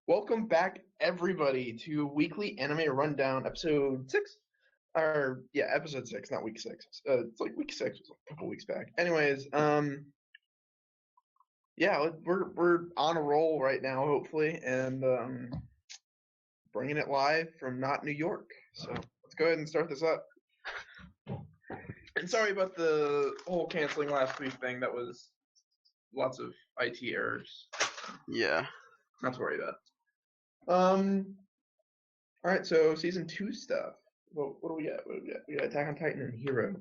Welcome back, everybody, to Weekly Anime Rundown, episode 6. Or, yeah, episode 6, not week 6. It's like week 6 was like a couple weeks back. Anyways, yeah, we're on a roll right now, hopefully, and bringing it live from not New York. So let's go ahead and start this up. And sorry about the whole canceling last week thing. That was lots of IT errors. Yeah. Not to worry about. All right, so season 2 stuff. What do we got? We got Attack on Titan and Hero.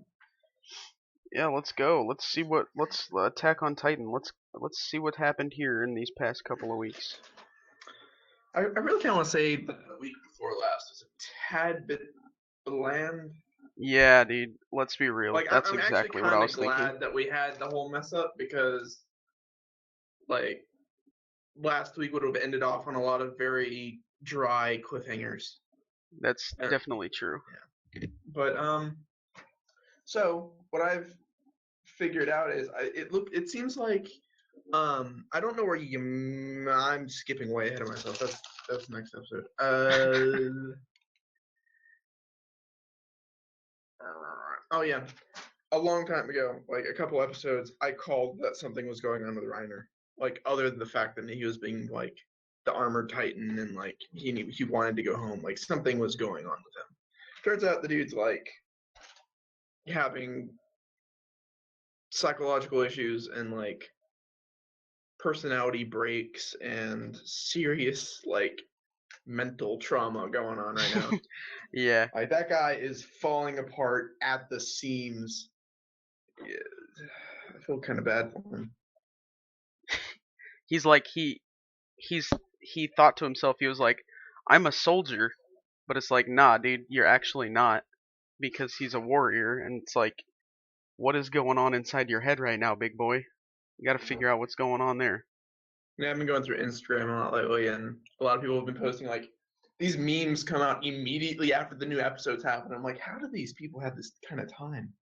Yeah, let's go. Let's Attack on Titan. Let's see what happened here in these past couple of weeks. I really kind of want to say the week before last was a tad bit bland. Yeah, dude, let's be real. Like That's I'm actually exactly what I kind of was thinking. glad that we had the whole mess up because like last week would have ended off on a lot of very dry cliffhangers. That's definitely true. Yeah. But so what I've figured out is it seems like I don't know where I'm skipping way ahead of myself. That's the next episode. Oh yeah, a long time ago, like a couple episodes, I called that something was going on with Reiner. Like other than the fact that he was being like the armored titan and like he wanted to go home, like something was going on with him. Turns out the dude's like having psychological issues and like personality breaks and serious like mental trauma going on right now. Yeah. Like that guy is falling apart at the seams. Yeah, I feel kind of bad for him. He's like he thought to himself, he was like, I'm a soldier, but it's like, nah, dude, you're actually not, because he's a warrior, and it's like, what is going on inside your head right now, big boy? You got to figure out what's going on there. Yeah, I've been going through Instagram a lot lately, and a lot of people have been posting like these memes come out immediately after the new episodes happen. I'm like, how do these people have this kind of time?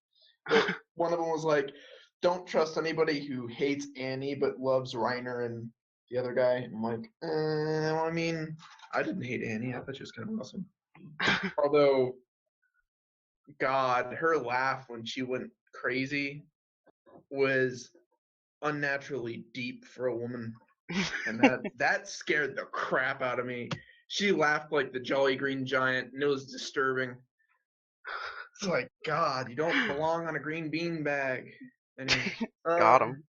But one of them was like, don't trust anybody who hates Annie but loves Reiner and the other guy. I'm like, well, I mean, I didn't hate Annie. I thought she was kind of awesome. Although, God, her laugh when she went crazy was unnaturally deep for a woman, and that scared the crap out of me. She laughed like the Jolly Green Giant, and it was disturbing. It's like, God, you don't belong on a green bean bag. Anyway, Got him.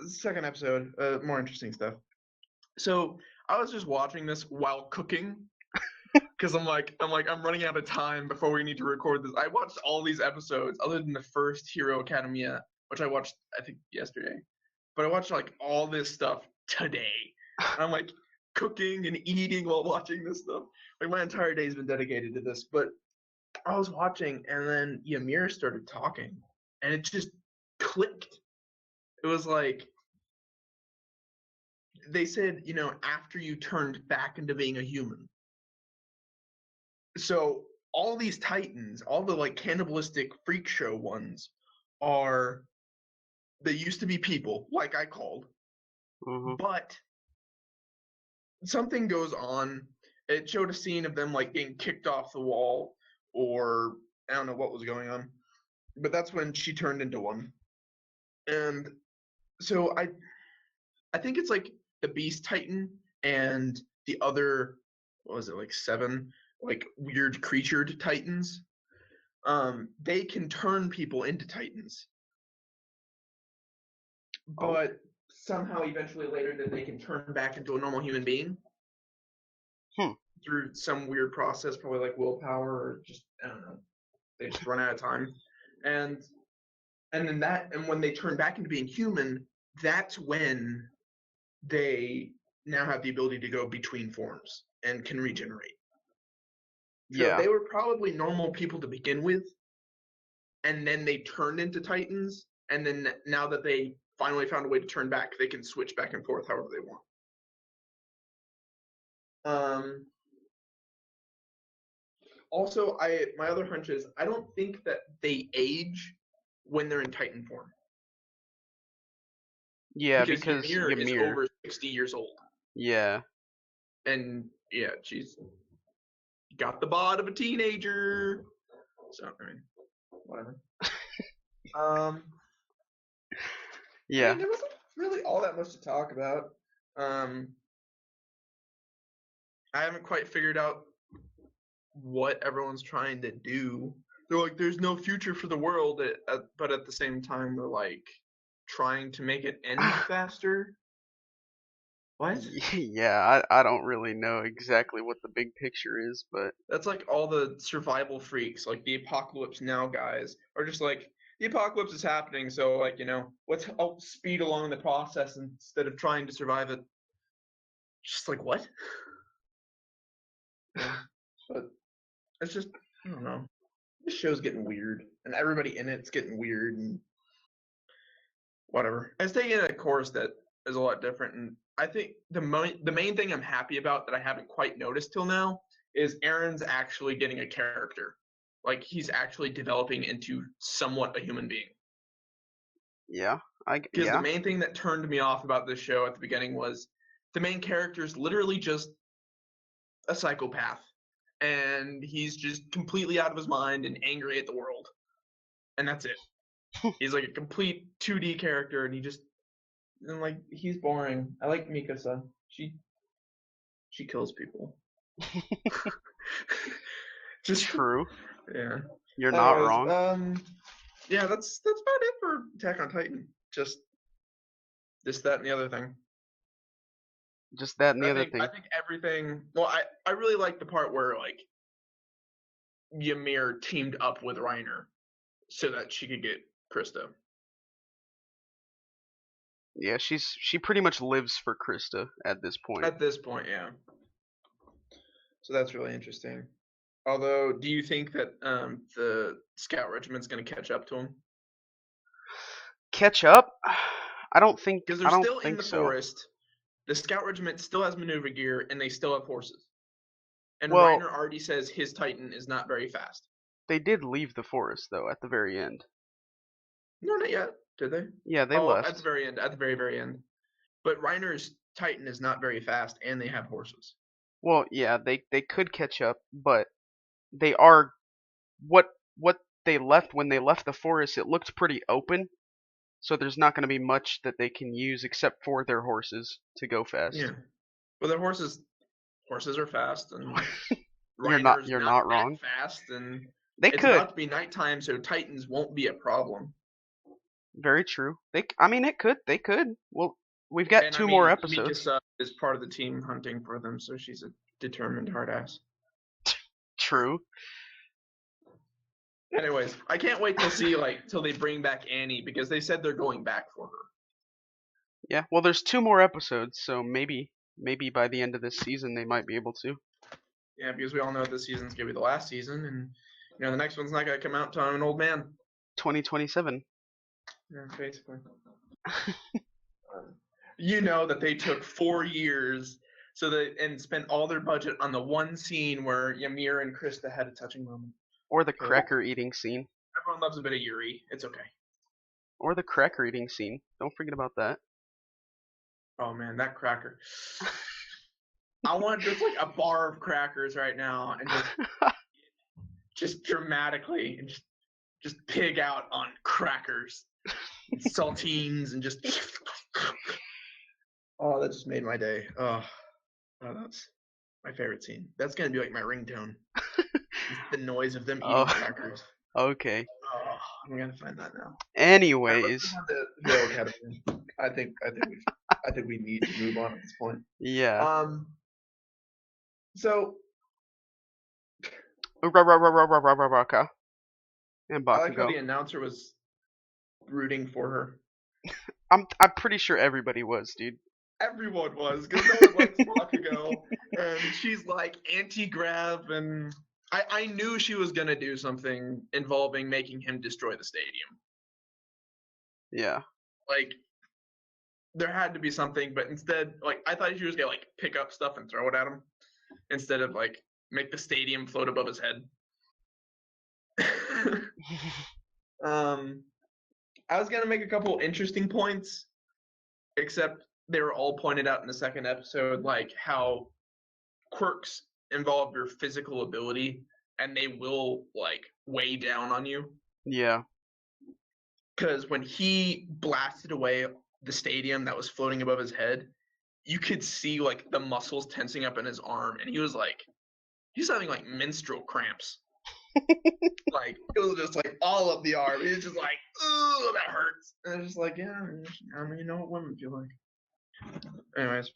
second episode, more interesting stuff. So I was just watching this while cooking because I'm running out of time before we need to record this. I watched all these episodes other than the first Hero Academia, which I watched I think yesterday, but I watched like all this stuff today. I'm like cooking and eating while watching this stuff. Like my entire day's been dedicated to this. But I was watching, and then Ymir started talking, and it just clicked. It was like they said, after you turned back into being a human. So all these titans, all the like cannibalistic freak show ones, are they used to be people, like I called, but something goes on. It showed a scene of them like getting kicked off the wall, or I don't know what was going on, but that's when she turned into one. And so I think it's like the Beast Titan and the other, what was it, like 7 like weird creatured titans. They can turn people into titans, but somehow eventually later that they can turn back into a normal human being through some weird process, probably like willpower or just I don't know. They just run out of time, and and when they turn back into being human, that's when they now have the ability to go between forms and can regenerate. So Yeah. they were probably normal people to begin with, and then they turned into titans, and then now that they finally found a way to turn back, they can switch back and forth however they want. Also, my other hunch is I don't think that they age when they're in Titan form. Yeah, Because because Ymir is Ymir. over 60 years old. Yeah. And yeah, she's got the bod of a teenager. So I mean, whatever. I Yeah. mean, there wasn't really all that much to talk about. I haven't quite figured out what everyone's trying to do. They're like, there's no future for the world, but at the same time, they're like trying to make it end faster. What? Yeah, I don't really know exactly what the big picture is, but That's like all the survival freaks, like the apocalypse now guys, are just like, the apocalypse is happening, so like, let's help speed along the process instead of trying to survive it. Just like, what? Yeah. But it's just, I don't know. This show's getting weird, and everybody in it's getting weird, and whatever. It's taking a course that is a lot different, and I think the main thing I'm happy about that I haven't quite noticed till now is Aaron's actually getting a character. Like, he's actually developing into somewhat a human being. yeah, Because the main thing that turned me off about this show at the beginning was the main character is literally just a psychopath, and he's just completely out of his mind and angry at the world, and that's it. He's like a complete 2D character, and he's boring. I like Mikasa. She kills people. Just true. yeah. You're not wrong. Yeah, that's about it for Attack on Titan. Just this, that, and the other thing. Just that and the other thing. I think everything. Well, I really like the part where like Ymir teamed up with Reiner so that she could get Krista. Yeah, she pretty much lives for Krista at this point. At this point, yeah. So that's really interesting. Although, do you think that the scout regiment's going to catch up to him? Catch up? I don't think. Because they're still in the forest. The scout regiment still has maneuver gear, and they still have horses. And Reiner already says his Titan is not very fast. They did leave the forest though at the very end. No, not yet. Did they? Yeah, they left at the very end. At the very, very end. But Reiner's Titan is not very fast, and they have horses. Well, yeah, they could catch up, but they are what they left when they left the forest. It looked pretty open, so there's not going to be much that they can use except for their horses to go fast. Yeah, well, their horses are fast, and you're not wrong. Fast, and it's about to be nighttime, so Titans won't be a problem. Very true. They could. Well, we've got two more episodes. Mikasa is part of the team hunting for them, so she's a determined hard ass. True. Anyways, I can't wait to see till they bring back Annie, because they said they're going back for her. Yeah, well, there's two more episodes, so maybe by the end of this season they might be able to. Yeah, because we all know this season's gonna be the last season, and the next one's not gonna come out until I'm an old man. 2027. Yeah, basically. You know that they took 4 years and spent all their budget on the one scene where Ymir and Krista had a touching moment. Or the cracker eating scene. Everyone loves a bit of Yuri. It's okay. Or the cracker eating scene. Don't forget about that. Oh man, that cracker. I want just a bar of crackers right now, and just dramatically, and just pig out on crackers, and saltines, and just. Oh, that just made my day. Oh, that's my favorite scene. That's gonna be like my ringtone. The noise of them eating crackers. Okay. Oh, I'm gonna find that now. Anyways. I think we need to move on at this point. Yeah. So. And I like how the announcer was rooting for her. I'm pretty sure everybody was, dude. Everyone was, because no one likes Bakugo, and she's like anti-grav, and I knew she was gonna do something involving making him destroy the stadium. Yeah. There had to be something, but instead, I thought she was gonna pick up stuff and throw it at him, instead of make the stadium float above his head. I was gonna make a couple interesting points, except they were all pointed out in the second episode, like how quirks involve your physical ability, and they will like weigh down on you. Yeah. Because when he blasted away the stadium that was floating above his head, you could see like the muscles tensing up in his arm, and he's having like menstrual cramps. Like it was just like all up the arm. He was just like, "Ooh, that hurts." And it's just like, yeah, I mean, you know what women feel like. Anyways,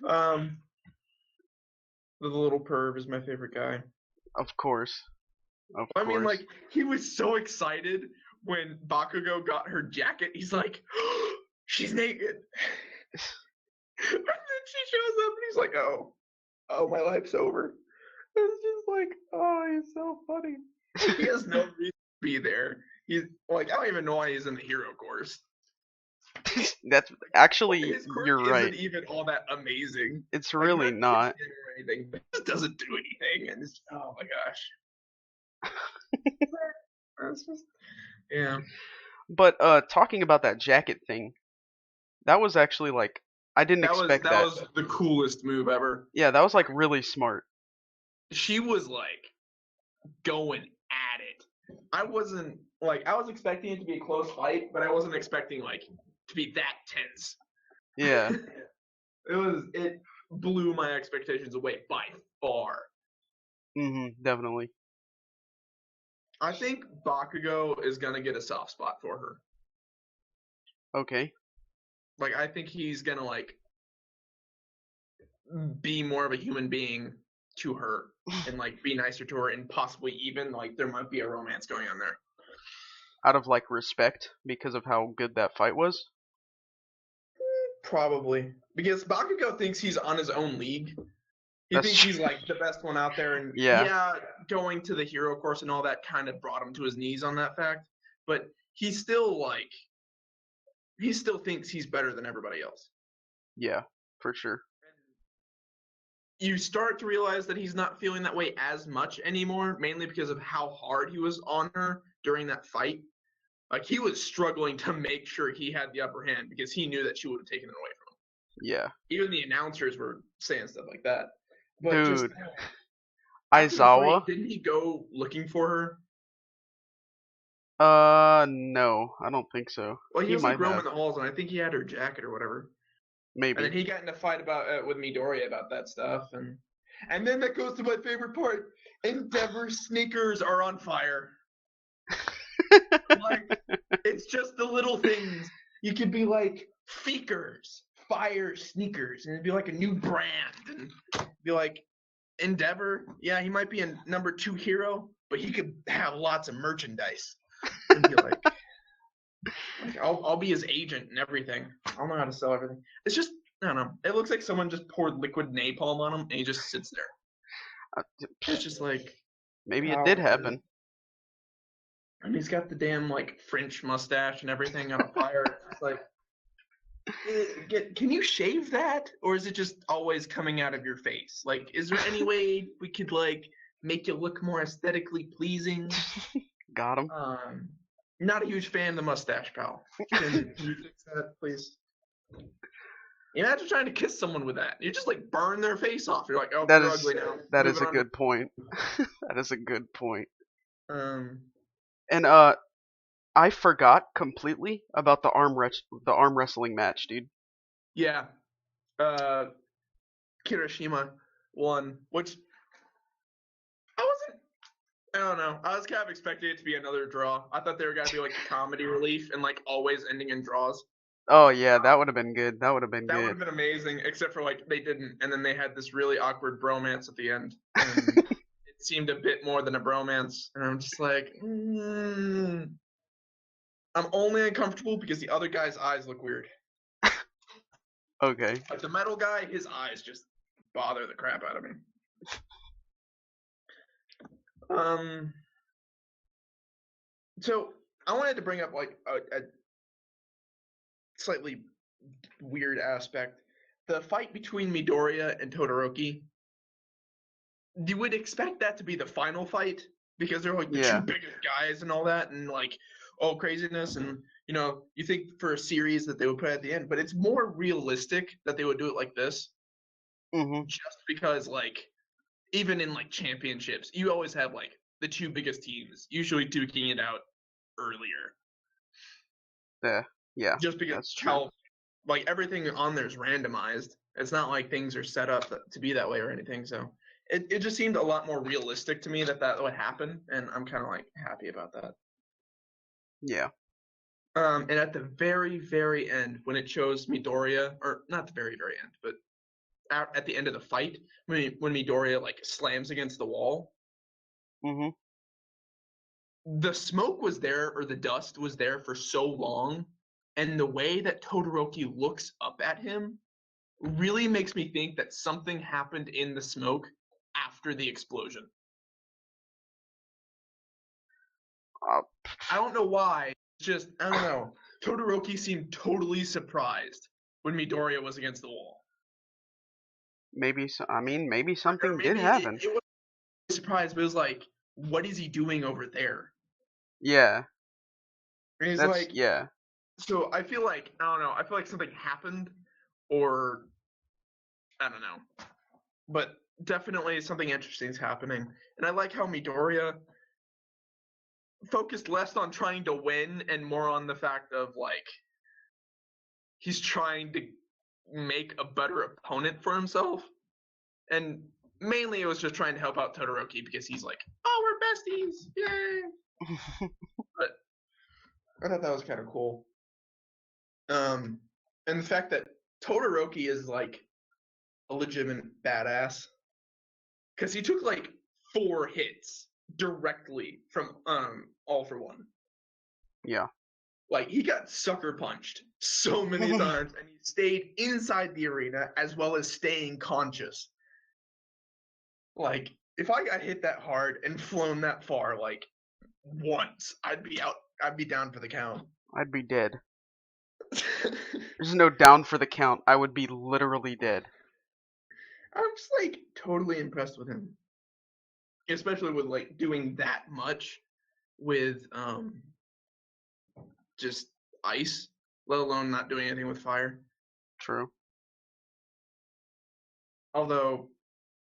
the little perv is my favorite guy. Of course. I mean, like he was so excited when Bakugo got her jacket. He's like, oh, she's naked. And then she shows up, and he's like, oh, my life's over. It's just like, oh, he's so funny. He has no reason to be there. He's like, I don't even know why he's in the hero course. That's actually, His quirk you're right. isn't even all that amazing. It's really not. Or anything, but it just doesn't do anything, and it's oh my gosh. It's just, yeah. But talking about that jacket thing, that was actually like I didn't expect that. That was the coolest move ever. Yeah, that was like really smart. She was like going at it. I was expecting it to be a close fight, but I wasn't expecting like to be that tense. Yeah. It blew my expectations away by far. Definitely. I think Bakugo is gonna get a soft spot for her. Okay. Like I think he's gonna like be more of a human being to her and like be nicer to her, and possibly even like there might be a romance going on there. Out of like respect because of how good that fight was? Probably. Because Bakugo thinks he's on his own league. He That's thinks true. he's like the best one out there, and Yeah. going to the hero course and all that kind of brought him to his knees on that fact. But he still thinks he's better than everybody else. Yeah, for sure. You start to realize that he's not feeling that way as much anymore, mainly because of how hard he was on her during that fight. Like he was struggling to make sure he had the upper hand because he knew that she would have taken it away from him. Yeah. Even the announcers were saying stuff like that. But Dude. just after the Aizawa? fight, didn't he go looking for her? No, I don't think so. Well, he was like might roaming have. the halls, and I think he had her jacket or whatever. Maybe. And then he got in a fight about with Midoriya about that stuff, and then that goes to my favorite part. Endeavor sneakers are on fire. Like it's just the little things. You could be like Feekers, fire sneakers, and it'd be like a new brand, and be like Endeavor. Yeah, he might be a number 2 hero, but he could have lots of merchandise. And be like I'll be his agent and everything. I'll know how to sell everything. It's just I don't know. It looks like someone just poured liquid napalm on him, and he just sits there. It's just like maybe it did happen. And he's got the damn like French mustache and everything on fire. It's like, can you shave that, or is it just always coming out of your face? Like, is there any way we could like make you look more aesthetically pleasing? Got him. Not a huge fan of the mustache, pal. Can you fix that, please? Imagine trying to kiss someone with that. You just like burn their face off. You're like, oh, That you're is ugly now. that is Moving a on. good point. That is a good point. And I forgot completely about the arm wrestling match, dude. Yeah. Kirishima won, which I don't know. I was kind of expecting it to be another draw. I thought they were going to be like a comedy relief and like always ending in draws. Oh yeah, that would have been good. That would have been That would good. have been amazing, except for like they didn't, and then they had this really awkward bromance at the end. And it seemed a bit more than a bromance, and I'm just like, I'm only uncomfortable because the other guy's eyes look weird. Okay. Like the metal guy, his eyes just bother the crap out of me. So I wanted to bring up like a slightly weird aspect. The fight between Midoriya and Todoroki. You would expect that to be the final fight because they're like the two biggest guys and all that, and like all craziness, and you think for a series that they would put at the end, but it's more realistic that they would do it like this. Mhm. just because like even in like championships, you always have like the two biggest teams usually duking it out earlier. Yeah, Just because that's true. how like everything on there is randomized. It's not like things are set up to be that way or anything. So it just seemed a lot more realistic to me that would happen, and I'm kind of like happy about that. Yeah. And at the very, very end, when it shows Midoriya, or not the very, very end, but at the end of the fight, when Midoriya like slams against the wall, Mhm. the smoke was there or the dust was there for so long, and the way that Todoroki looks up at him really makes me think that something happened in the smoke after the explosion. Uh, I don't know why. Just I don't know. Todoroki seemed totally surprised when Midoriya was against the wall. maybe. I mean, maybe Or something did maybe happen. it wasn't surprised, but it was like, what is he doing over there? Yeah. And he's That's like, yeah. so I feel like I don't know. I feel like something happened, or I don't know. But definitely something interesting is happening, and I like how Midoriya focused less on trying to win and more on the fact of like he's trying to make a better opponent for himself. And mainly it was just trying to help out Todoroki because he's like, oh, we're besties, yay! But I thought that was kind of cool. And the fact that Todoroki is like a legitimate badass because he took like 4 hits directly from All for One. Yeah. Like he got sucker punched so many times, and he stayed inside the arena as well as staying conscious. Like if I got hit that hard and flown that far, like once, I'd be out. I'd be down for the count. I'd be dead. There's no down for the count. I would be literally dead. I'm just like totally impressed with him, especially with like doing that much with just ice, let alone not doing anything with fire. True. Although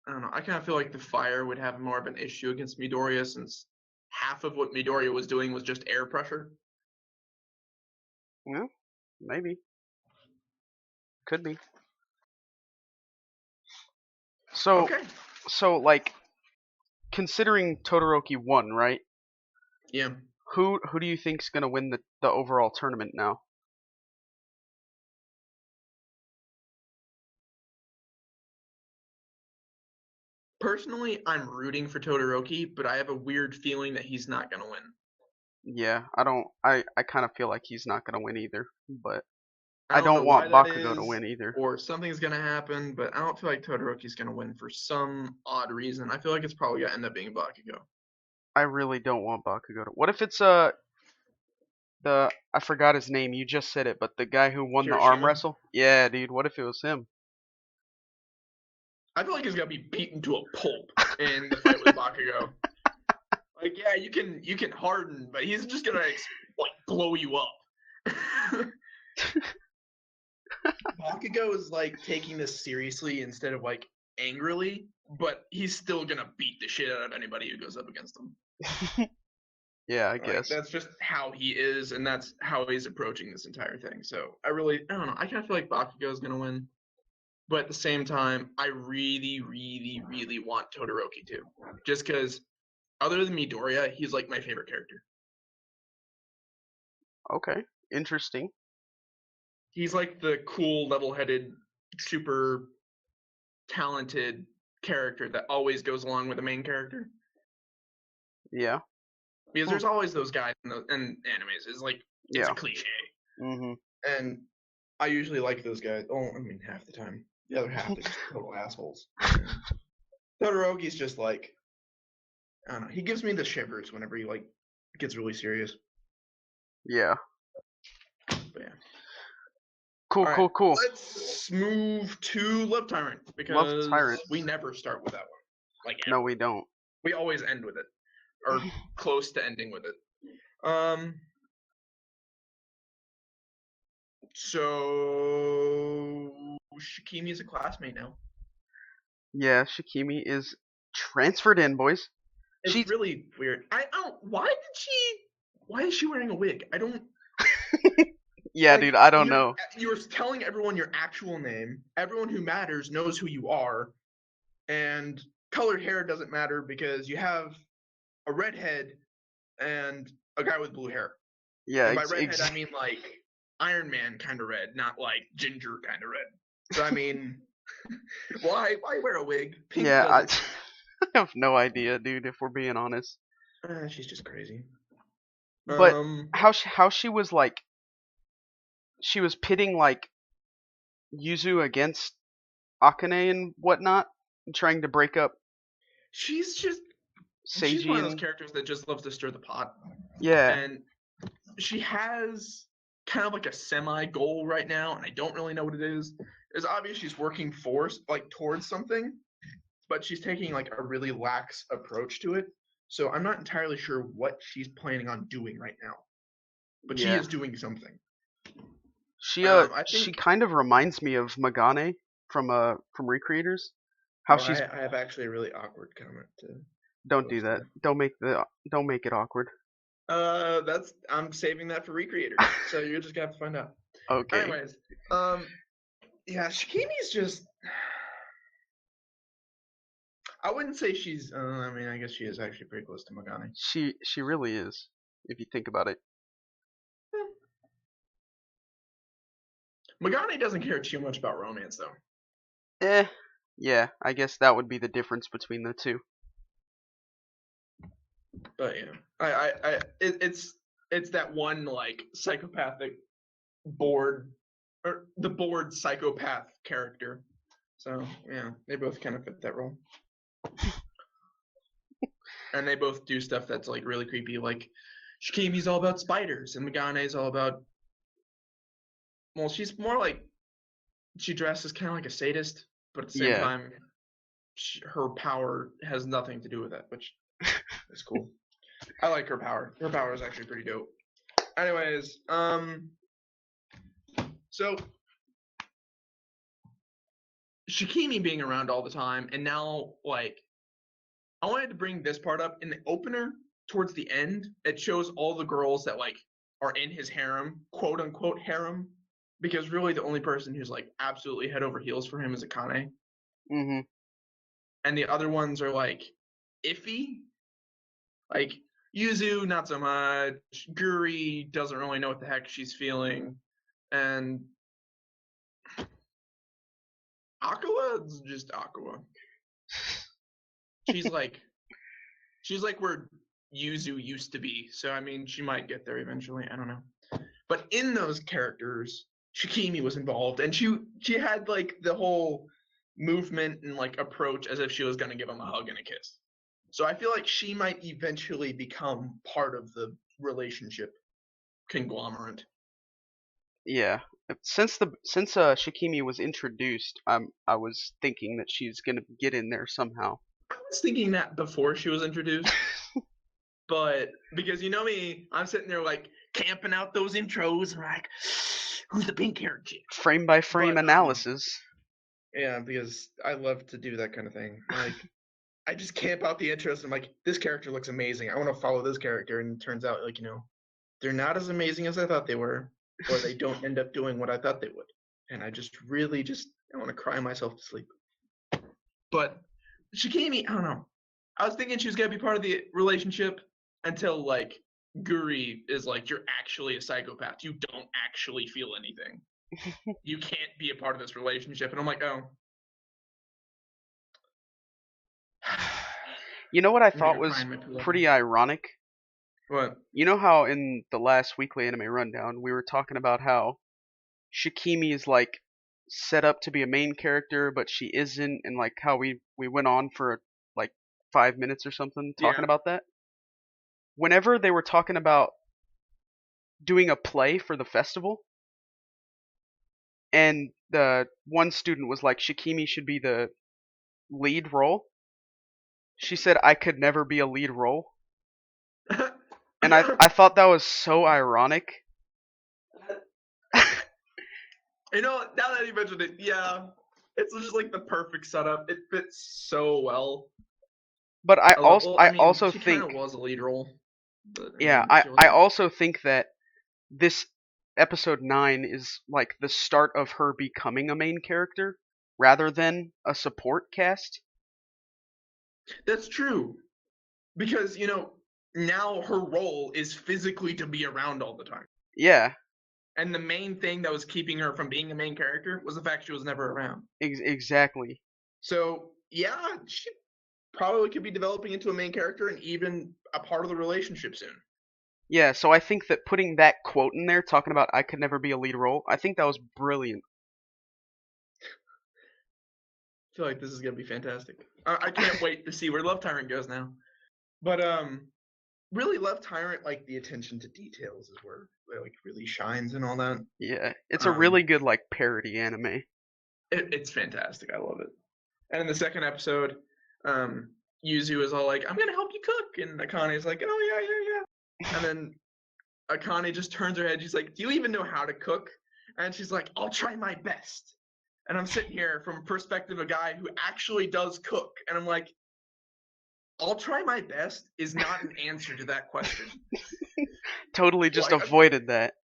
I don't know, I kind of feel like the fire would have more of an issue against Midoriya since half of what Midoriya was doing was just air pressure. Yeah. Maybe. Could be. So, Okay. like, considering Todoroki won, right? Yeah. Who do you think's gonna win the overall tournament now? Personally, I'm rooting for Todoroki, but I have a weird feeling that he's not going to win. Yeah, I don't. I kind of feel like he's not gonna win either, but I I don't know don't why want that Bakugo to is, win either. or something's going to happen, but I don't feel like Todoroki's going to win for some odd reason. I feel like it's probably going to end up being Bakugo. I really don't want Bakugo to. What if it's the I forgot his name. You just said it, but the guy who won the arm Hiroshima? wrestle. Yeah, dude. What if it was him? I feel like he's going to be beaten to a pulp in the fight with Bakugo. Like, yeah, you can harden, but he's just going to like blow you up. Bakugo is like taking this seriously instead of like angrily, but he's still gonna beat the shit out of anybody who goes up against him. Yeah, I Like guess. that's just how he is, and that's how he's approaching this entire thing. So I don't know. I kind of feel like Bakugo is gonna win, but at the same time, I really, really, really want Todoroki to, just because other than Midoriya, he's like my favorite character. Okay, interesting. He's like the cool, level-headed, super talented character that always goes along with the main character. Yeah. Because Hmm. there's always those guys in animes. It's like it's a Yeah. cliche, Mhm. and I usually like those guys. Oh, I mean half the time. The other half they're just total assholes. Todoroki's just like I don't know. He gives me the shivers whenever he like gets really serious. Yeah. But yeah. Cool. All right, Cool. Cool. let's move to Love Tyrant Love because Tyrant. we never start with that one. Like No, ever. we don't. We always end with it, or close to ending with it. So Shikimi's a classmate now. Yeah, Shikimi is transferred in, boys. It's She's really weird. I don't. Why did she? Why is she wearing a wig? I don't yeah, like. dude. I don't know. You're telling everyone your actual name. Everyone who matters knows who you are, and colored hair doesn't matter because you have a redhead and a guy with blue hair. Yeah, And by redhead, I mean like Iron Man kind of red, not like ginger kind of red. So I mean, why wear a wig? Pink yeah. I, doesn't. I have no idea, dude. If we're being honest, She's just crazy. but Um, how she was like she was pitting like Yuzu against Akane and whatnot, and trying to break up she's just she's Seiji one of those and characters that just loves to stir the pot, yeah, and she has kind of like a semi goal right now, and I don't really know what it is. It's obvious she's working towards something, but she's taking like a really lax approach to it. So I'm not entirely sure what she's planning on doing right now, but she yeah. is doing something. I She think. kind of reminds me of Magane from Recreators. How Oh, she's I have actually a really awkward comment to don't do post that. here. Don't make it awkward. I'm saving that for Recreators, so you're just gonna have to find out. Okay. Anyways, yeah, Shikimi's just. I wouldn't say she's. I mean, I guess she is actually pretty close to Magane. She really is, if you think about it. Magane doesn't care too much about romance, though. Eh, yeah, I guess that would be the difference between the two. But yeah, it's that one like psychopathic bored or the bored psychopath character. So yeah, they both kind of fit that role, and they both do stuff that's like really creepy. Like Shikimi's all about spiders, and Magane's all about. Well, she's more like she dresses kind of like a sadist, but at the same Yeah. time, her power has nothing to do with it, which is cool. I like her power. Her power is actually pretty dope. Anyways, so Shikimi being around all the time, and now like I wanted to bring this part up in the opener towards the end. It shows all the girls that like are in his harem, quote unquote harem, because really the only person who's like absolutely head over heels for him is Akane, Mhm. and the other ones are like iffy. Like Yuzu, not so much. Guri doesn't really know what the heck she's feeling, and Aqua's just Aqua. She's like where Yuzu used to be. So I mean, she might get there eventually. I don't know. But in those characters, Shikimi was involved, and she had like the whole movement and like approach as if she was gonna give him a hug and a kiss. So I feel like she might eventually become part of the relationship conglomerate. Yeah. Since Shikimi was introduced, I was thinking that she's gonna get in there somehow. I was thinking that before she was introduced, but because you know me, I'm sitting there like camping out those intros and like, who's the pink haired chick? Frame by frame But analysis. yeah, because I love to do that kind of thing. Like I just camp out the intros and I'm like, this character looks amazing. I want to follow this character, and it turns out like they're not as amazing as I thought they were, or they don't end up doing what I thought they would, and I just really just I want to cry myself to sleep. But Shikimi, I don't know. I was thinking she was gonna be part of the relationship until like Guri is like, you're actually a psychopath. You don't actually feel anything. You can't be a part of this relationship. And I'm like, oh. You know what I I'm gonna thought go cry was in my pillow. pretty ironic? What? You know how in the last weekly anime rundown we were talking about how Shikimi is like set up to be a main character, but she isn't, and like how we went on for like 5 minutes or something talking Yeah. about that. Whenever they were talking about doing a play for the festival, and the one student was like Shikimi should be the lead role, she said I could never be a lead role, and I thought that was so ironic. You know, now that you mentioned it, yeah, It's just like the perfect setup. It fits so well. But I also She kind think, of was a lead role, but yeah, she I wasn't. also think that this episode 9 is like the start of her becoming a main character rather than a support cast. That's true because now her role is physically to be around all the time. Yeah, And the main thing that was keeping her from being a main character was the fact she was never around. exactly. So yeah, she probably could be developing into a main character and even a part of the relationship soon. Yeah, so I think that putting that quote in there, talking about I could never be a lead role, I think that was brilliant. I feel like this is gonna be fantastic. I can't wait to see where Love Tyrant goes now. But really, Love Tyrant, like the attention to details is where it like really shines and all that. Yeah, it's a Um, really good like parody anime. it's fantastic. I love it. And in the second episode, Yuzu is all like, "I'm gonna help you cook," and Akane's like, "Oh yeah, yeah, yeah." And then Akane just turns her head. She's like, "Do you even know how to cook?" And she's like, "I'll try my best." And I'm sitting here from a perspective of a guy who actually does cook, and I'm like, "I'll try my best" is not an answer to that question. Totally just Like, avoided that.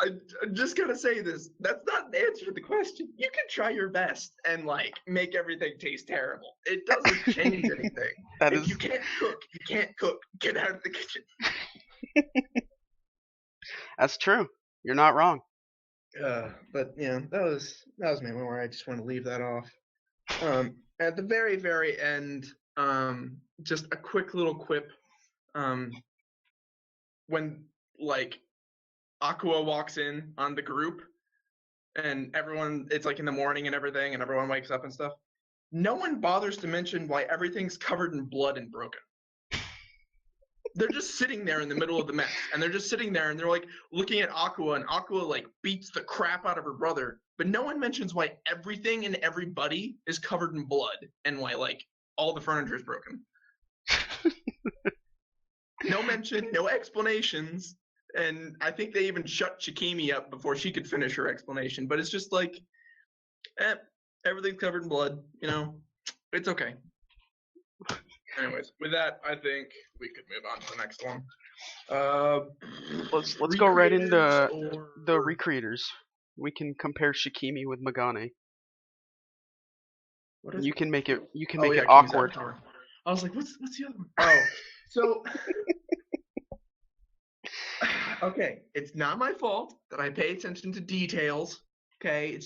I'm just gonna say this. That's not an answer to the question. You can try your best and like make everything taste terrible. It doesn't change anything. That If is you can't cook, you can't cook. Get out of the kitchen. that's true. You're not wrong. But yeah, that was mainly where I just want to leave that off. At the very very end, just a quick little quip. When like Aqua walks in on the group and everyone, it's like in the morning and everything, and everyone wakes up and stuff. No one bothers to mention why everything's covered in blood and broken. They're just sitting there in the middle of the mess, and they're just sitting there and they're like looking at Aqua, and Aqua like beats the crap out of her brother, but no one mentions why everything and everybody is covered in blood and why like all the furniture is broken. No mention, no explanations, and I think they even shut Shikimi up before she could finish her explanation. But it's just like, everything's covered in blood. It's okay. Anyways, with that, I think we could move on to the next one. Let's go right into or... the recreators. We can compare Shikimi with Magane. What is You it? can make it Kimi's awkward. Avatar. I was like, what's the other one? Oh, so okay, it's not my fault that I pay attention to details. Okay, it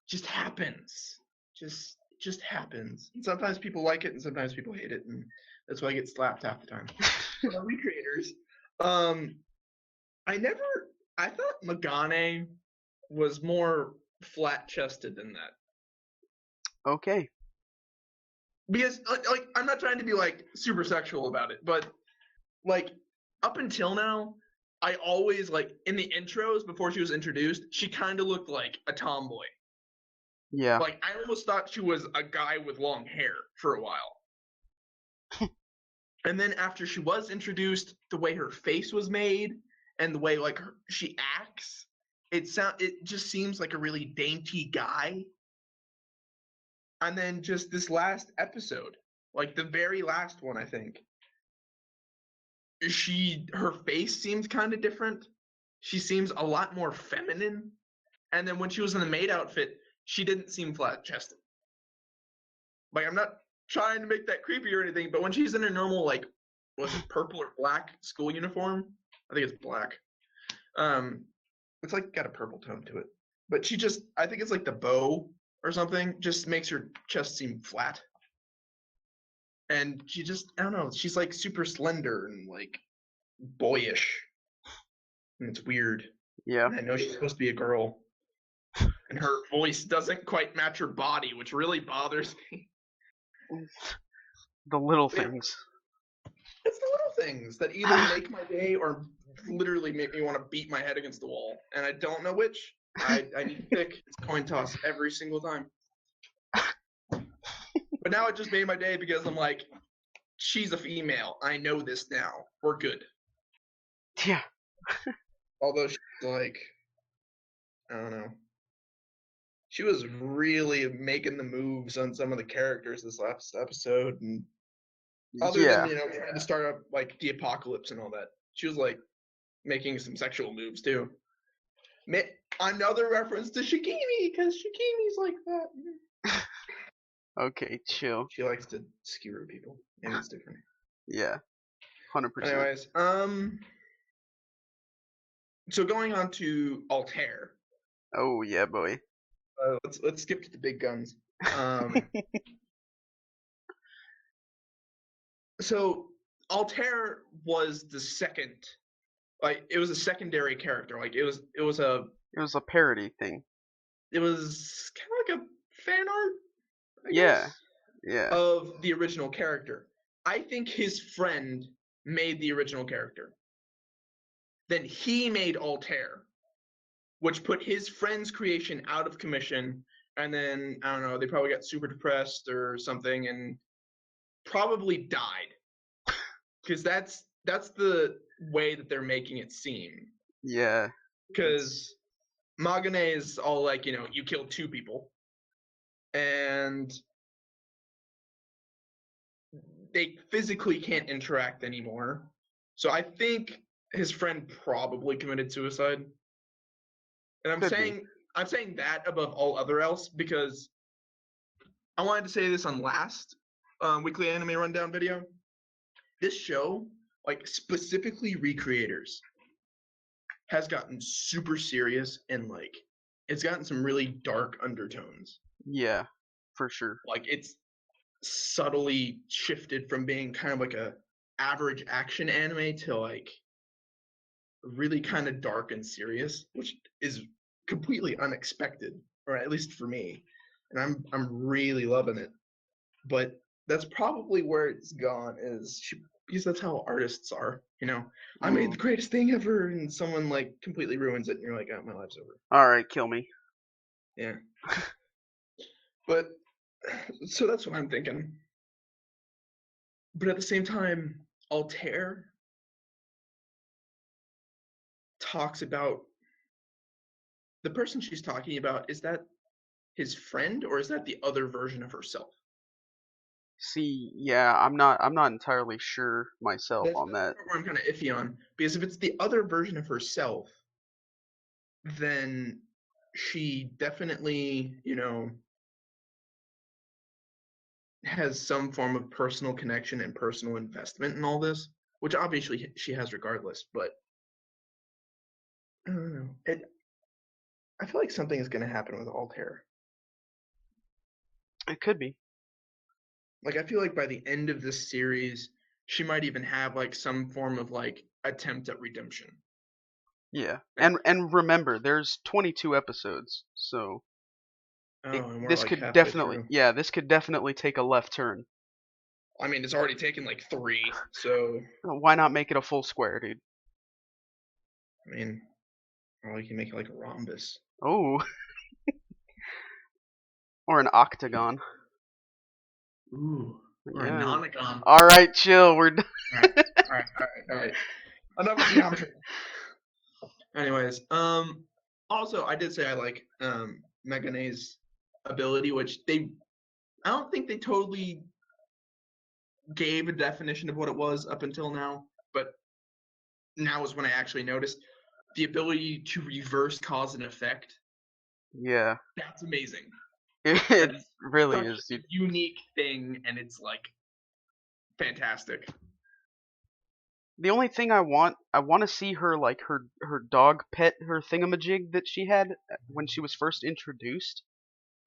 just happens. Just happens. And sometimes people like it, and sometimes people hate it, and that's why I get slapped half the time. But our recreators, I thought Magane was more flat-chested than that. Okay. Because like I'm not trying to be like super sexual about it, but like up until now, I always like in the intros before she was introduced, she kind of looked like a tomboy. Yeah. Like I almost thought she was a guy with long hair for a while. And then after she was introduced, the way her face was made and the way like she acts, it just seems like a really dainty guy. And then just this last episode, like the very last one, I think, her face seems kind of different. She seems a lot more feminine. And then when she was in the maid outfit, she didn't seem flat chested. Like I'm not trying to make that creepy or anything, but when she's in her normal like, was it purple or black school uniform? I think it's black. It's like got a purple tone to it. But I think it's like the bow or something, just makes her chest seem flat. And I don't know, she's like super slender and like boyish. And it's weird. Yeah. And I know she's supposed to be a girl. And her voice doesn't quite match her body, which really bothers me. The little things. It's the little things that either make my day or literally make me want to beat my head against the wall. And I don't know which. I need to pick. It's coin toss every single time. But now it just made my day because I'm like, she's a female. I know this now. We're good. Yeah. Although she's like, I don't know. she was really making the moves on some of the characters this last episode, and other than Yeah. trying to start up like the apocalypse and all that, she was like making some sexual moves too. Another reference to Shikimi, because Shikimi's like that. Okay, chill. She likes to skewer people. Maybe it's different. Yeah, 100%. Anyways, so going on to ALTAIR. Oh yeah, boy. Let's skip to the big guns. So ALTAIR was the second, like it was a secondary character. Like it was a It was a parody thing. it was kind of like a fan art, I Yeah. guess, Yeah. of the original character. I think his friend made the original character. Then he made ALTAIR, which put his friend's creation out of commission. And then I don't know, they probably got super depressed or something, and probably died. Because that's the way that they're making it seem. Yeah. Because Magane is all like, you killed 2 people, and they physically can't interact anymore. So I think his friend probably committed suicide. And I'm saying that above all other else because I wanted to say this on last weekly anime rundown video. This show, like specifically Recreators, has gotten super serious and like it's gotten some really dark undertones. Yeah, for sure. Like it's subtly shifted from being kind of like a average action anime to like really kind of dark and serious, which is completely unexpected, or at least for me. And I'm really loving it. But that's probably where it's gone because that's how artists are, I made the greatest thing ever, and someone like completely ruins it, and you're like, oh, my life's over. All right, kill me. Yeah. But so that's what I'm thinking. But at the same time, ALTAIR talks about the person she's talking about. Is that his friend, or is that the other version of herself? See, yeah, I'm not entirely sure myself That's on that. where I'm kind of iffy on, because if it's the other version of herself, then she definitely, has some form of personal connection and personal investment in all this, which obviously she has regardless. But I don't know. I feel like something is going to happen with ALTAIR. It could be. Like I feel like by the end of this series, she might even have like some form of like attempt at redemption. Yeah, and remember, there's 22 episodes, so and we're this like could halfway definitely, through. yeah, this could definitely take a left turn. I mean, it's already taken like 3, so Why not make it a full square, dude? I mean, or you can make it like a rhombus. Oh, or an octagon. Ooh, or a Yeah. nonagon. All right, chill. We're done. All right. Enough of geometry. Anyways, also I did say I like Megane's ability, which I don't think they totally gave a definition of what it was up until now, but now is when I actually noticed the ability to reverse cause and effect. Yeah. That's amazing. It really Such is, a dude. unique thing, and it's like fantastic. The only thing I want to see her like her dog pet, her thingamajig that she had when she was first introduced.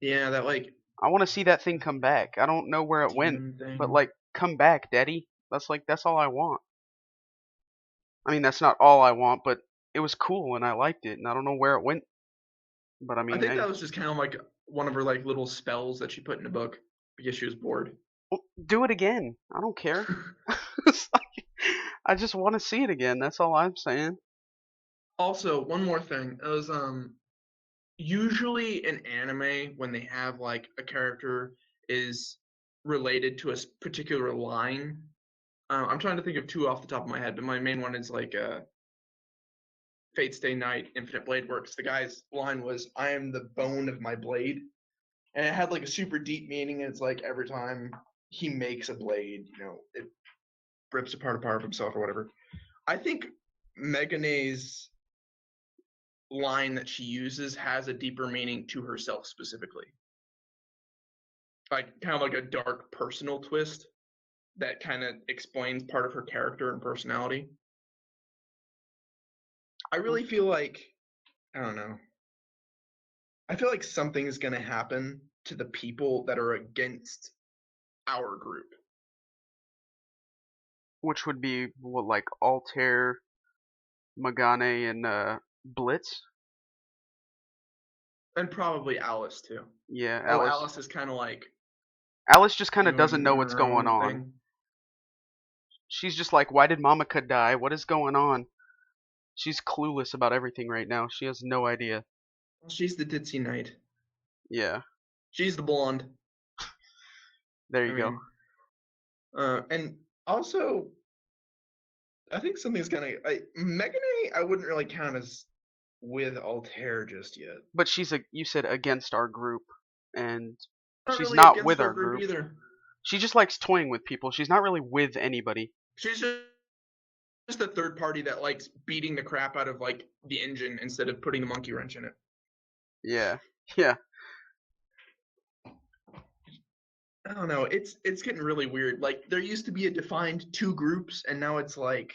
Yeah, that like I want to see that thing come back. I don't know where it went, demon thing. but like come back, Daddy. That's all I want. I mean, that's not all I want, but it was cool and I liked it, and I don't know where it went. But I I mean, think hey, that was just kind of like one of her like little spells that she put in a book because she was bored. well, do it again. I don't care. It's like, I just want to see it again. That's all I'm saying. Also, one more thing. It was usually in anime when they have like a character is related to a particular line. I'm trying to think of 2 off the top of my head, but my main one is like Fate Stay Night, Infinite Blade Works, the guy's line was, "I am the bone of my blade," and it had like a super deep meaning. And it's like every time he makes a blade, it rips apart a part of himself or whatever. I think Megane's line that she uses has a deeper meaning to herself specifically, like kind of like a dark personal twist that kind of explains part of her character and personality. I really feel like, I don't know, I feel like something is going to happen to the people that are against our group. Which would be what, like ALTAIR, Megane, and Blitz? And probably Alice too. Yeah, Oh, Alice. Alice is kind of like Alice just kind of doesn't know doing what's her going own on. thing. She's just like, why did Mamaka die? What is going on? She's clueless about everything right now. She has no idea. Well, she's the ditzy knight. Yeah, She's the blonde. there I you go. mean, and also, I think something's gonna. Megane, I wouldn't really count as with Altair just yet. But you said against our group, and Not she's really not against with our our group group. either. She just likes toying with people. She's not really with anybody. She's just a third party that likes beating the crap out of like the engine instead of putting the monkey wrench in it. Yeah, yeah. I don't know. It's getting really weird. Like there used to be a defined two groups, and now it's like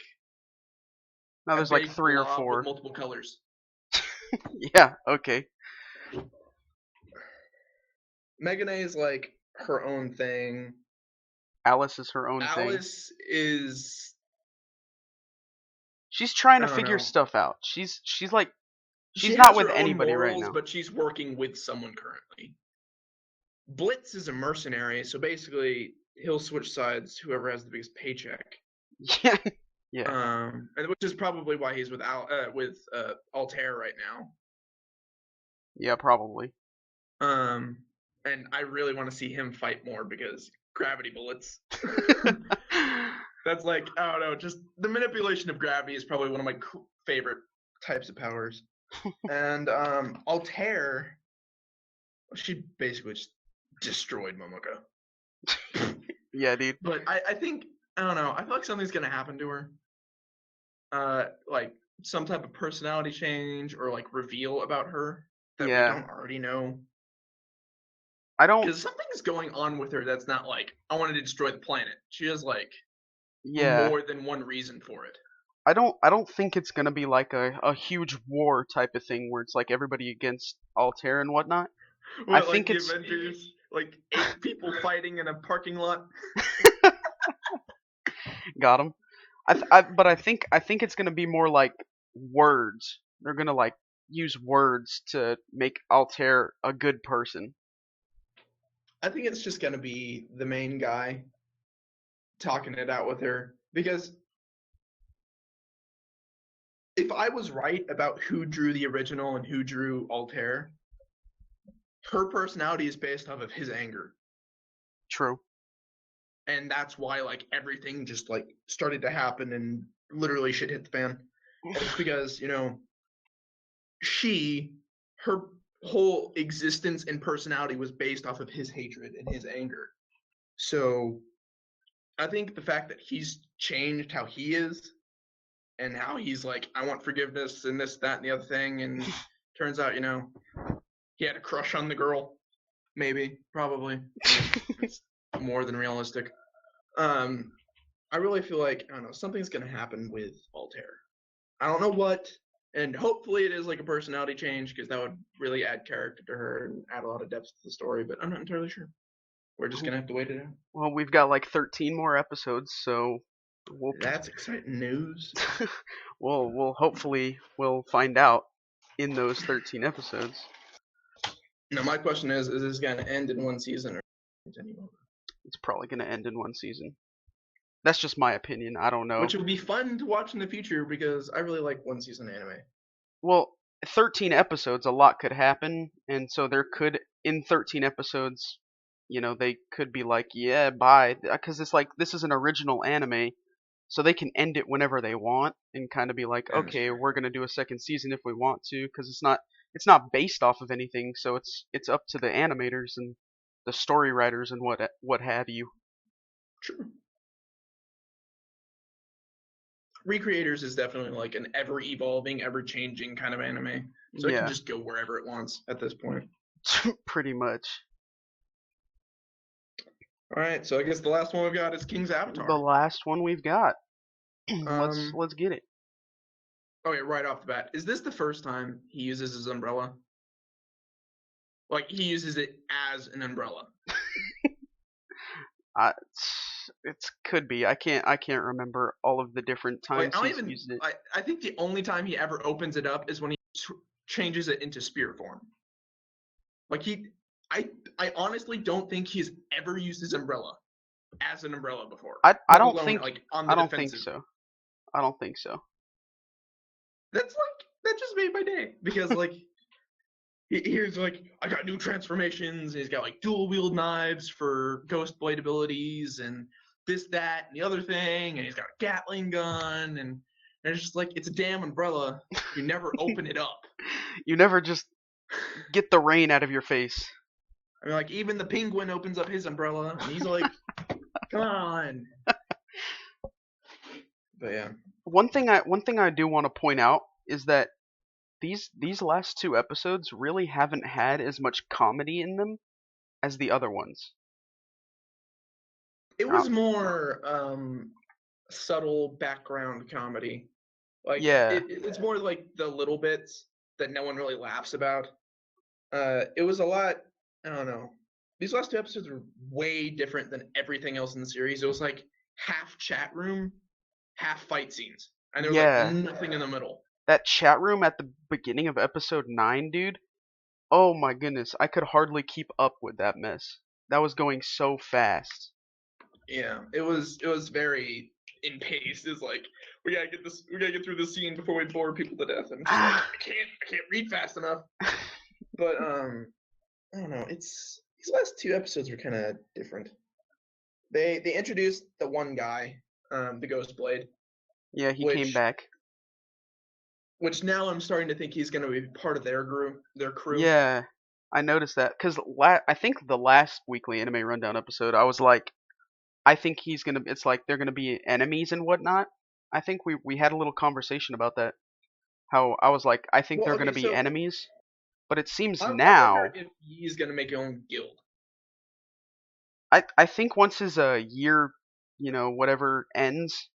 Now a there's like big 3 or blob 4. with multiple colors. Yeah, okay. Megane is like her own thing. Alice is her own thing. Alice is, She's trying I to don't figure know. stuff out. She's like She she's not has with her own anybody right morals, now. but she's working with someone currently. Blitz is a mercenary, so basically he'll switch sides whoever has the biggest paycheck. Yeah. Yeah. And which is probably why he's with Altair right now. Yeah, probably. And I really want to see him fight more because gravity bullets. That's like, I don't know, just the manipulation of gravity is probably one of my favorite types of powers. And Altair, she basically just destroyed Momoka. Yeah, dude. But I think, I don't know, I feel like something's gonna happen to her. Like some type of personality change or like reveal about her that we don't already know. I don't. Because something's going on with her that's not like, I wanted to destroy the planet. She has like Yeah. more than one reason for it. I don't think it's gonna be like a huge war type of thing where it's like everybody against Altair and whatnot. What, I like think the it's Avengers, like 8 people fighting in a parking lot? got him. But I think it's gonna be more like words. They're gonna like use words to make Altair a good person. I think it's just gonna be the main guy talking it out with her. Because if I was right about who drew the original and who drew Altair, her personality is based off of his anger. True. And that's why like everything just like started to happen and literally shit hit the fan. And it's because, her whole existence and personality was based off of his hatred and his anger. So I think the fact that he's changed how he is and how he's like, I want forgiveness and this, that, and the other thing, and turns out, he had a crush on the girl. Maybe, probably. It's more than realistic. I really feel like, I don't know, something's gonna happen with Altair. I don't know what, and hopefully it is like a personality change, because that would really add character to her and add a lot of depth to the story, but I'm not entirely sure. We're just gonna have to wait it out. Well, we've got like 13 more episodes, so That's exciting news. we'll hopefully we'll find out in those 13 episodes. Now my question is this gonna end in one season or continue over? It's probably gonna end in one season. That's just my opinion. I don't know. Which would be fun to watch in the future because I really like one season anime. Well, 13 episodes, a lot could happen, and so there could, in 13 episodes, they could be like, yeah, bye, because it's like this is an original anime, so they can end it whenever they want and kind of be like, That is okay, true. we're gonna do a second season if we want to, because it's not based off of anything, so it's up to the animators and the story writers and what have you. True. Recreators is definitely like an ever evolving, ever changing kind of anime. So it can Yeah, just go wherever it wants at this point. pretty much. All right, so I guess the last one we've got is King's The Avatar. last one we've got. let's Um, let's get it. okay, right off the bat, is this the first time he uses his umbrella? Like he uses it as an umbrella. It's could be. I can't remember all of the different Like times I don't he's even. used it. I think the only time he ever opens it up is when he changes it into spear form. Like I honestly don't think he's ever used his umbrella as an umbrella before. I Let don't alone think like on I the don't think defensive. so. I don't think so. That just made my day because like here's like I got new transformations. And he's got like dual wield knives for ghost blade abilities and this that and the other thing, and he's got a Gatling gun and it's just like it's a damn umbrella. You never open it up. You never just get the rain out of your face. I mean, like even the penguin opens up his umbrella and he's like, "Come on." But yeah, One thing I do want to point out is that these last two episodes really haven't had as much comedy in them as the other ones. it Uh, was more subtle background comedy. Like yeah, it's more like the little bits that no one really laughs about. It was a lot. I don't know. These last two episodes were way different than everything else in the series. It was like half chat room, half fight scenes, and there was like yeah. nothing in the middle. That chat room at the beginning of episode 9, dude. Oh my goodness, I could hardly keep up with that mess. That was going so fast. Yeah, it was very in pace. It's like we gotta get through this scene before we bore people to death. And it's just like I can't read fast enough. But I don't know. It's these last two episodes were kind of different. They introduced the one guy, the Ghost Blade, Yeah, he came which back. now I'm starting to think he's going to be part of their group, their crew. Yeah, I noticed that because I think the last weekly anime rundown episode, I was like, I think he's gonna. It's like they're gonna be enemies and whatnot. I think we had a little conversation about that. How I was like, I think Well, they're gonna okay, be so enemies, but it seems I wonder now. if he's going to make his own guild. I think once his year, whatever ends,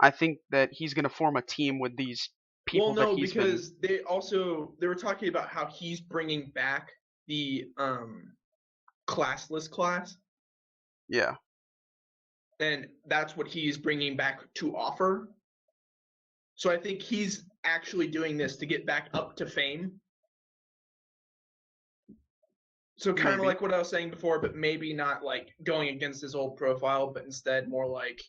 I think that he's gonna form a team with these Well, people that no, he's been. because they were talking about how he's bringing back the classless class, Yeah, and that's what he's bringing back to offer. So I think he's actually doing this to get back up to fame. So kind of maybe. like what I was saying before, but maybe not like going against his old profile, but instead more like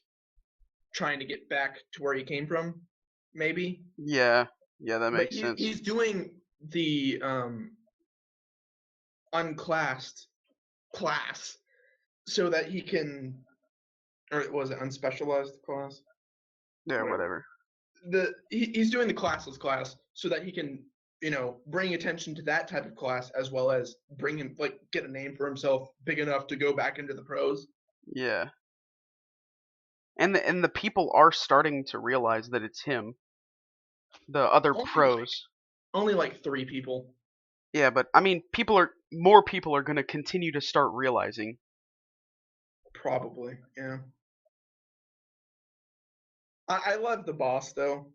trying to get back to where he came from, maybe. Yeah, yeah, that But makes sense. he's doing the unclassed class so that he can, or was it unspecialized class? Yeah, Whatever. whatever. He's doing the classless class so that he can bring attention to that type of class as well as bring him like get a name for himself big enough to go back into the pros. Yeah, and the people are starting to realize that it's him. The other Only like pros. only like 3 people. Yeah, but I mean, more people are gonna continue to start realizing. Probably, yeah. I love the boss though.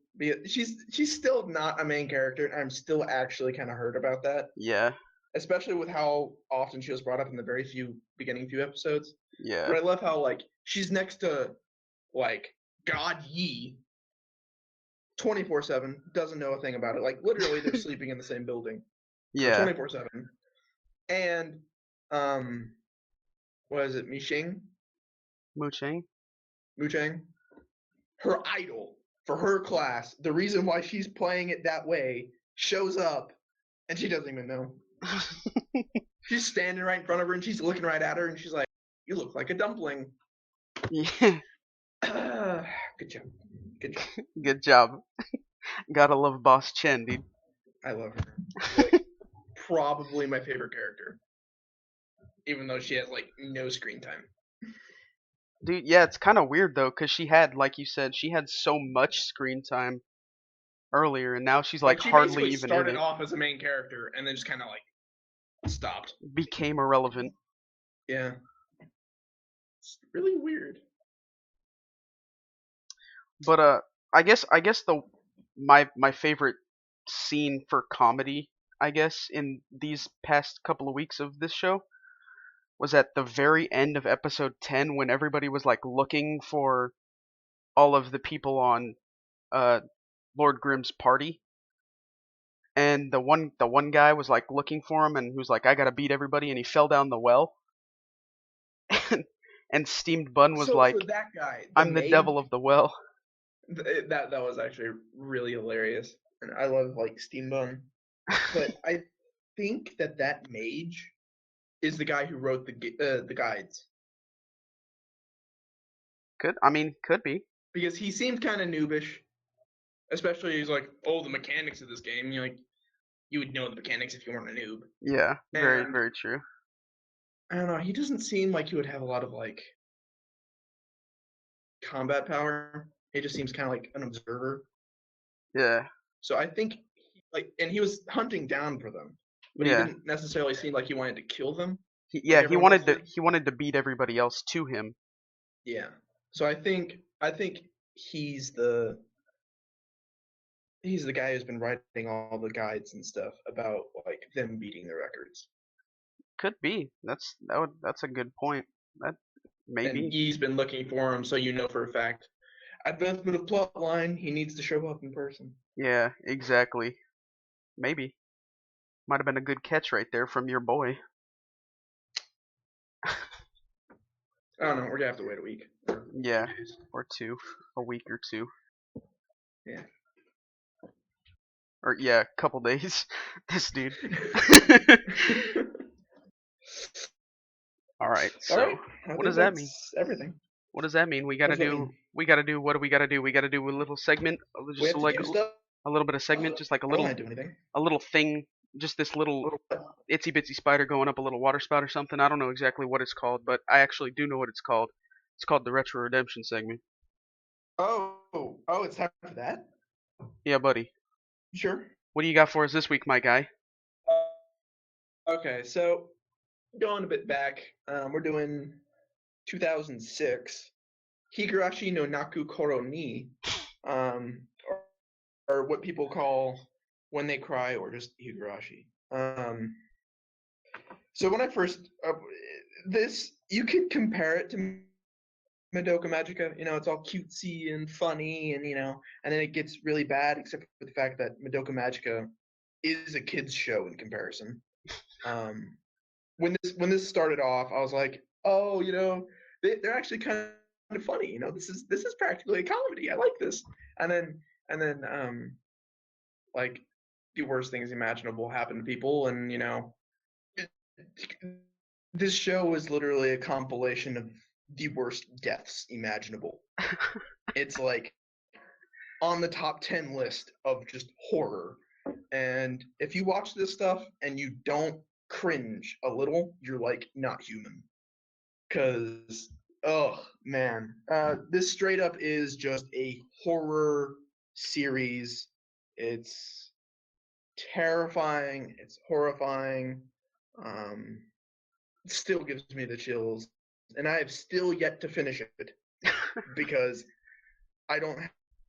She's still not a main character, and I'm still actually kind of hurt about that, Yeah, especially with how often she was brought up in the beginning few episodes. yeah, But I love how like she's next to like God Yi 24/7, doesn't know a thing about it. Like literally, they're sleeping in the same building for yeah. 24/7. And what is it, Mishing? Mooching. Muchang? Her idol for her class, the reason why she's playing it that way, shows up and she doesn't even know. She's standing right in front of her and she's looking right at her and she's like, "You look like a dumpling." Yeah, Good job. Good job. Good job. Gotta love Boss Chen, dude. I love her. Like, probably my favorite character, even though she has like no screen time. Dude, yeah, it's kind of weird though, cause she had, like you said, she had so much screen time earlier, and now she's like Like she hardly basically even in started it. off as a main character and then just kind of like stopped. Became irrelevant. Yeah, it's really weird. But I guess the my favorite scene for comedy, I guess, in these past couple of weeks of this show was at the very end of episode 10 when everybody was like looking for all of the people on uh Lord Grimm's party, and the one guy was like looking for him, and he was like, I gotta beat everybody, and he fell down the well. And Steamed Bun was So like, that guy, the I'm the maid, devil of the well. that was actually really hilarious, and I love like Steambone. But I think that mage is the guy who wrote the guides, Could be. because he seemed kind of noobish. Especially he's like, oh, the mechanics of this game. You like, you would know the mechanics if you weren't a noob. Yeah, very, And very true. I don't know, he doesn't seem like he would have a lot of like combat power. He just seems kind of like an observer. Yeah, So I think like, and he was hunting down for them, but he yeah. didn't necessarily seem like he wanted to kill them like Yeah, he everyone else wanted to did. he wanted to beat everybody else to him. Yeah. So I think he's the he's the guy who's been writing all the guides and stuff about like them beating the records. Could be. That's a good point. That And maybe. he's been looking for him, so you know for a fact. Advancement of plot line, he needs to show up in person. Yeah, exactly. Maybe. Might have been a good catch right there from your boy. I don't know. We're gonna have to wait a week or a Yeah, few days. or two, a week or two, Yeah. or yeah, a couple days. This dude. All right. All So, right. I what think does that mean? that's everything. What does that mean? We What gotta does that do. mean? We gotta do. What do we gotta do? We gotta do a little segment, We just have to like do stuff. a little bit of segment, just like I don't want to do anything. a little thing, just this little itsy bitsy spider going up a little water spout or something. I don't know exactly what it's called, but I actually do know what it's called. It's called the Retro Redemption segment. Oh, it's time for that. Yeah, buddy. Sure. What do you got for us this week, my guy? Okay, so going a bit back, we're doing 2006. Higurashi no Naku Koro ni, um, or what people call When They Cry, or just Higurashi. So when I first this, you could compare it to Madoka Magica. It's all cutesy and funny, and and then it gets really bad, except for the fact that Madoka Magica is a kids show in comparison. Um, when this started off, I was like, oh, they're actually kind of funny. This is practically a comedy. I like this. And then like the worst things imaginable happen to people, and it, this show is literally a compilation of the worst deaths imaginable. It's like on the top 10 list of just horror. And if you watch this stuff and you don't cringe a little, you're like not human. Cause oh man, this straight up is just a horror series. It's terrifying. It's horrifying. Um, it still gives me the chills, and I have still yet to finish it because I don't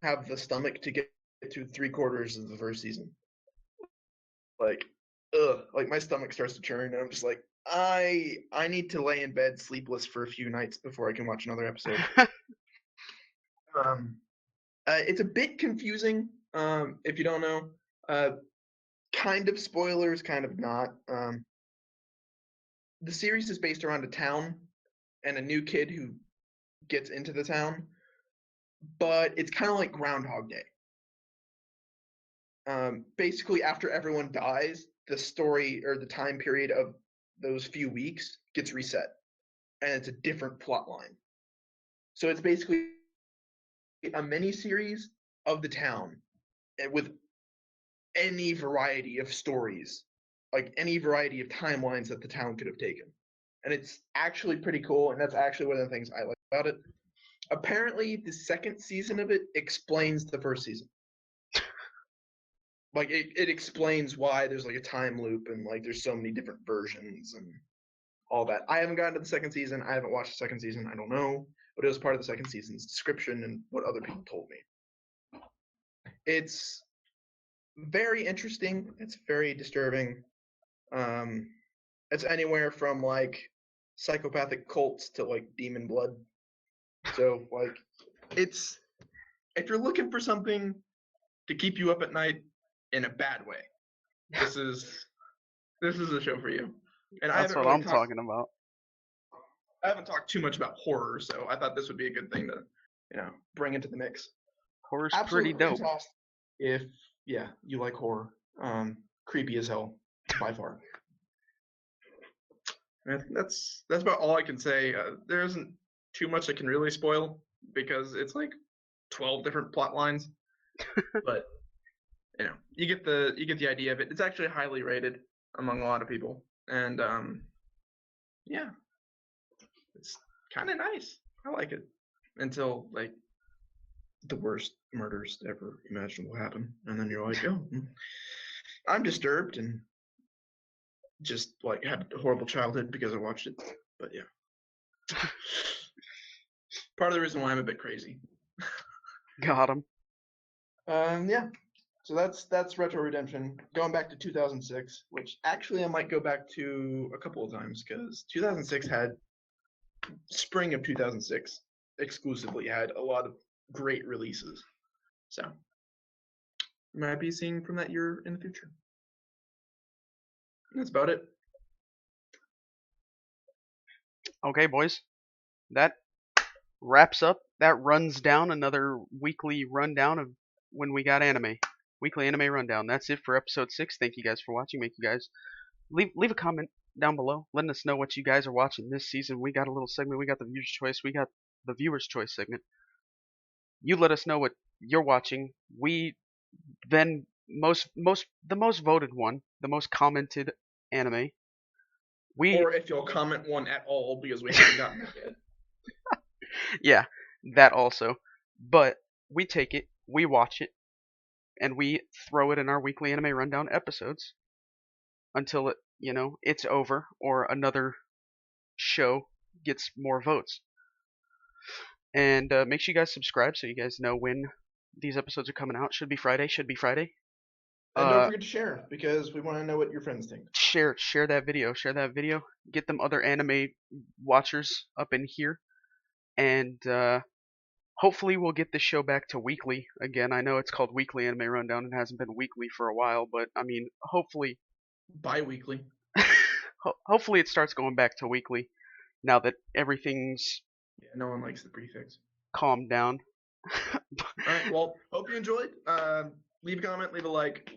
have the stomach to get to 3/4 of the first season. Like, like my stomach starts to churn, and I'm just like, I need to lay in bed sleepless for a few nights before I can watch another episode. Um, it's a bit confusing, if you don't know. Kind of spoilers, kind of not. The series is based around a town and a new kid who gets into the town, but it's kind of like Groundhog Day. Basically, after everyone dies, the story or the time period of those few weeks gets reset, and it's a different plot line. So it's basically a mini series of the town with any variety of stories, like any variety of timelines that the town could have taken. And it's actually pretty cool, and that's actually one of the things I like about it. Apparently, the second season of it explains the first season. Like it explains why there's like a time loop and like there's so many different versions and all that. I haven't gotten to the second season. I haven't watched the second season. I don't know, but it was part of the second season's description and what other people told me. It's very interesting. It's very disturbing. It's anywhere from like psychopathic cults to like demon blood. So like, it's if you're looking for something to keep you up at night in a bad way, this is a show for you. And That's what I'm talking about. I haven't talked too much about horror, so I thought this would be a good thing to, bring into the mix. Horror's Absolutely pretty dope. fantastic. If you like horror, creepy as hell by far. That's about all I can say. There isn't too much I can really spoil because it's like 12 different plot lines, but you get the idea of it. It's actually highly rated among a lot of people, and it's kind of nice. I like it until like the worst murders ever imaginable happen, and then you're like, oh, I'm disturbed and just like had a horrible childhood because I watched it. But yeah, part of the reason why I'm a bit crazy. Got him. Yeah. So that's Retro Redemption. Going back to 2006, which actually I might go back to a couple of times because 2006 had spring of 2006 exclusively had a lot of great releases. So you might be seeing from that year in the future. And that's about it. Okay, boys. That wraps up. That runs down another weekly rundown of when we got anime. Weekly anime rundown. That's it for episode 6. Thank you guys for watching. Make you guys leave a comment down below, letting us know what you guys are watching this season. We got a little segment. We got the viewer's choice. We got the viewer's choice segment. You let us know what you're watching. We then the most voted one, the most commented anime. Or if you'll comment one at all because we haven't gotten it yet. Yeah, that also. But we take it, we watch it, and we throw it in our weekly anime rundown episodes until it's over or another show gets more votes. And make sure you guys subscribe so you guys know when these episodes are coming out. Should be Friday. And don't forget to share because we want to know what your friends think. Share that video. Get them other anime watchers up in here, and hopefully we'll get this show back to weekly again. I know it's called Weekly Anime Rundown. It hasn't been weekly for a while, but I mean, hopefully bi-weekly. Hopefully it starts going back to weekly now that everything's no one likes the prefix. Calmed down. Alright, well, hope you enjoyed. Leave a comment, leave a like,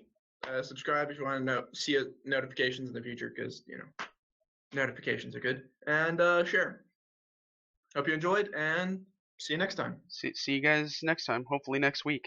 subscribe if you want to see notifications in the future because notifications are good, and share. Hope you enjoyed, and see you next time. See you guys next time, hopefully next week.